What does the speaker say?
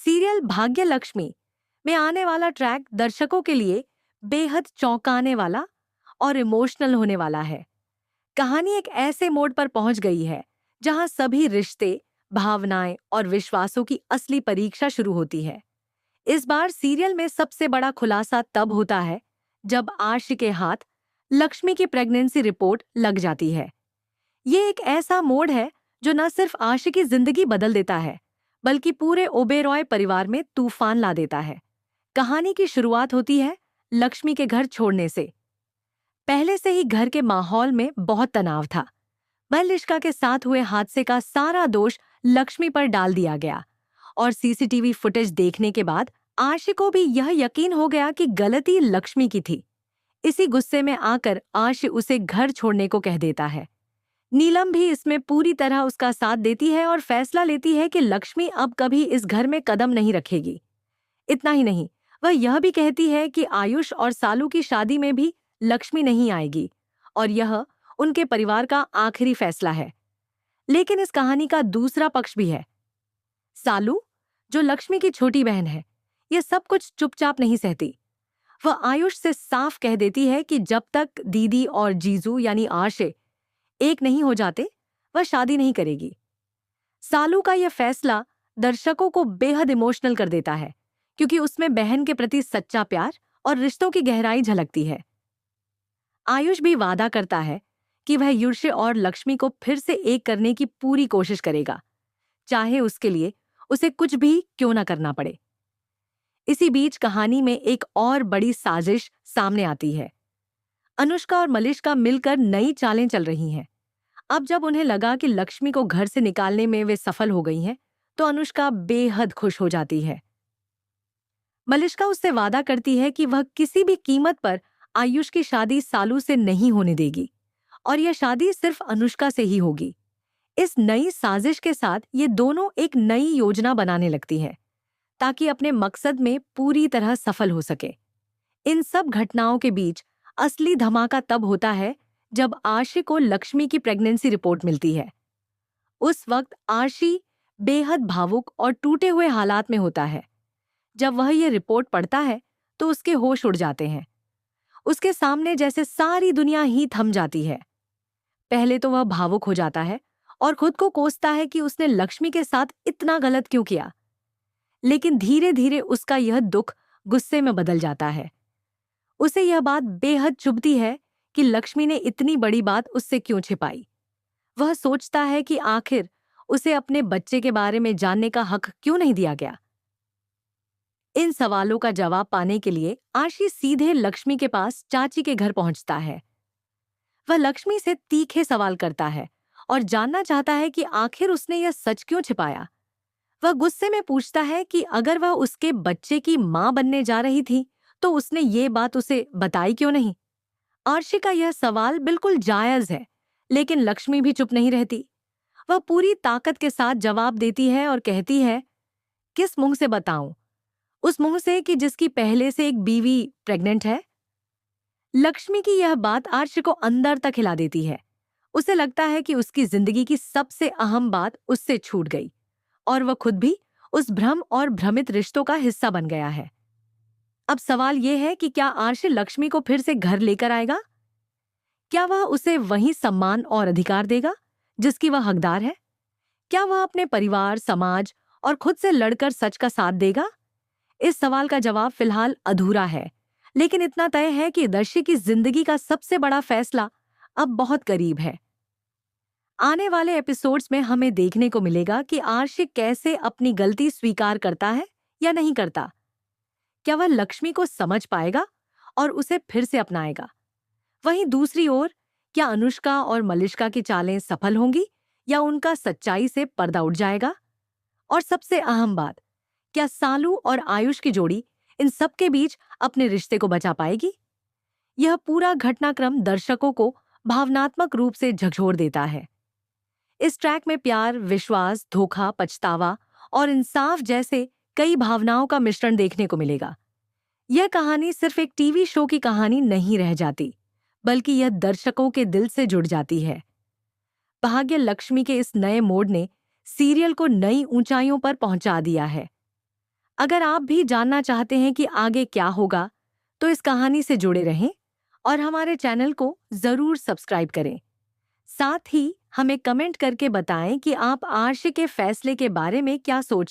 Serial भाग्य लक्ष्मी में आने वाला ट्रैक दर्शकों के लिए बेहद चौंकाने वाला और इमोशनल होने वाला है। कहानी एक ऐसे मोड़ पर पहुंच गई है जहां सभी रिश्ते, भावनाएं और विश्वासों की असली परीक्षा शुरू होती है। इस बार सीरियल में सबसे बड़ा खुलासा तब होता है जब आर्शी के हाथ लक्ष्मी की प्रेगनेंसी रिपोर्ट लग जाती है। ये एक ऐसा मोड़ है जो न सिर्फ आशी की जिंदगी बदल देता है, बल्कि पूरे ओबेरॉय परिवार में तूफान ला देता है। कहानी की शुरुआत होती है लक्ष्मी के घर छोड़ने से। पहले से ही घर के माहौल में बहुत तनाव था। मल्लिका के साथ हुए हादसे का सारा दोष लक्ष्मी पर डाल दिया गया और सीसीटीवी फुटेज देखने के बाद आशी को भी यह यकीन हो गया कि गलती लक्ष्मी की थी। इसी गुस्से में आकर आशी उसे घर छोड़ने को कह देता है। नीलम भी इसमें पूरी तरह उसका साथ देती है और फैसला लेती है कि लक्ष्मी अब कभी इस घर में कदम नहीं रखेगी। इतना ही नहीं, वह यह भी कहती है कि आयुष और सालू की शादी में भी लक्ष्मी नहीं आएगी और यह उनके परिवार का आखिरी फैसला है। लेकिन इस कहानी का दूसरा पक्ष भी है। सालू, जो लक्ष्मी की छोटी बहन है, यह सब कुछ चुपचाप नहीं सहती। वह आयुष से साफ कह देती है कि जब तक दीदी और जीजू यानी आशे एक नहीं हो जाते, वह शादी नहीं करेगी। सालू का यह फैसला दर्शकों को बेहद इमोशनल कर देता है, क्योंकि उसमें बहन के प्रति सच्चा प्यार और रिश्तों की गहराई झलकती है। आयुष भी वादा करता है कि वह युर्षे और लक्ष्मी को फिर से एक करने की पूरी कोशिश करेगा, चाहे उसके लिए उसे कुछ भी क्यों न करना पड़े। इसी बीच कहानी में एक और बड़ी साजिश सामने आती है। अनुष्का और मलिष्का मिलकर नई चालें चल रही हैं। अब जब उन्हें लगा कि लक्ष्मी को घर से निकालने में वे सफल हो गई हैं, तो अनुष्का बेहद खुश हो जाती है। मलिष्का उससे वादा करती है कि वह किसी भी कीमत पर आयुष की शादी सालू से नहीं होने देगी और यह शादी सिर्फ अनुष्का से ही होगी। इस नई साजिश के साथ ये दोनों एक नई योजना बनाने लगती हैं ताकि अपने मकसद में पूरी तरह सफल हो सके। इन सब घटनाओं के बीच असली धमाका तब होता है जब आशी को लक्ष्मी की प्रेगनेंसी रिपोर्ट मिलती है। उस वक्त आशी बेहद भावुक और टूटे हुए हालात में होता है। जब वह ये रिपोर्ट पढ़ता है तो उसके होश उड़ जाते हैं। उसके सामने जैसे सारी दुनिया ही थम जाती है। पहले तो वह भावुक हो जाता है और खुद को कोसता है कि उसने लक्ष्मी के साथ इतना गलत क्यों किया। लेकिन धीरे धीरे उसका यह दुख गुस्से में बदल जाता है। उसे यह बात बेहद चुभती है कि लक्ष्मी ने इतनी बड़ी बात उससे क्यों छिपाई। वह सोचता है कि आखिर उसे अपने बच्चे के बारे में जानने का हक क्यों नहीं दिया गया। इन सवालों का जवाब पाने के लिए आशी सीधे लक्ष्मी के पास चाची के घर पहुंचता है। वह लक्ष्मी से तीखे सवाल करता है और जानना चाहता है कि आखिर उसने यह सच क्यों छिपाया। वह गुस्से में पूछता है कि अगर वह उसके बच्चे की मां बनने जा रही थी तो उसने ये बात उसे बताई क्यों नहीं। आर्शी का यह सवाल बिल्कुल जायज है, लेकिन लक्ष्मी भी चुप नहीं रहती। वह पूरी ताकत के साथ जवाब देती है और कहती है, किस मुंह से बताऊं? उस मुंह से कि जिसकी पहले से एक बीवी प्रेग्नेंट है। लक्ष्मी की यह बात आर्शी को अंदर तक हिला देती है। उसे लगता है कि उसकी जिंदगी की सबसे अहम बात उससे छूट गई और वह खुद भी उस भ्रम और भ्रमित रिश्तों का हिस्सा बन गया है। अब सवाल यह है कि क्या आर्शी लक्ष्मी को फिर से घर लेकर आएगा? क्या वह उसे वही सम्मान और अधिकार देगा जिसकी वह हकदार है? क्या वह अपने परिवार, समाज और खुद से लड़कर सच का साथ देगा? इस सवाल का जवाब फिलहाल अधूरा है, लेकिन इतना तय है कि दर्शी की जिंदगी का सबसे बड़ा फैसला अब बहुत करीब है। आने वाले एपिसोड्स में हमें देखने को मिलेगा कि आर्शी कैसे अपनी गलती स्वीकार करता है या नहीं करता। क्या वह लक्ष्मी को समझ पाएगा और उसे फिर से अपनाएगा? वहीं दूसरी ओर, क्या अनुष्का और मलिष्का की चालें सफल होंगी या उनका सच्चाई से पर्दा उठ जाएगा? और सबसे अहम बात, क्या सालू और आयुष की जोड़ी इन सब के बीच अपने रिश्ते को बचा पाएगी? यह पूरा घटनाक्रम दर्शकों को भावनात्मक रूप से झकझोर देता है। इस ट्रैक में प्यार, विश्वास, धोखा, पछतावा और इंसाफ जैसे कई भावनाओं का मिश्रण देखने को मिलेगा। यह कहानी सिर्फ एक टीवी शो की कहानी नहीं रह जाती, बल्कि यह दर्शकों के दिल से जुड़ जाती है। भाग्य लक्ष्मी के इस नए मोड़ ने सीरियल को नई ऊंचाइयों पर पहुंचा दिया है। अगर आप भी जानना चाहते हैं कि आगे क्या होगा, तो इस कहानी से जुड़े रहें और हमारे चैनल को ज़रूर सब्सक्राइब करें। साथ ही हमें कमेंट करके बताएं कि आप आर्शी के फैसले के बारे में क्या सोचते हैं।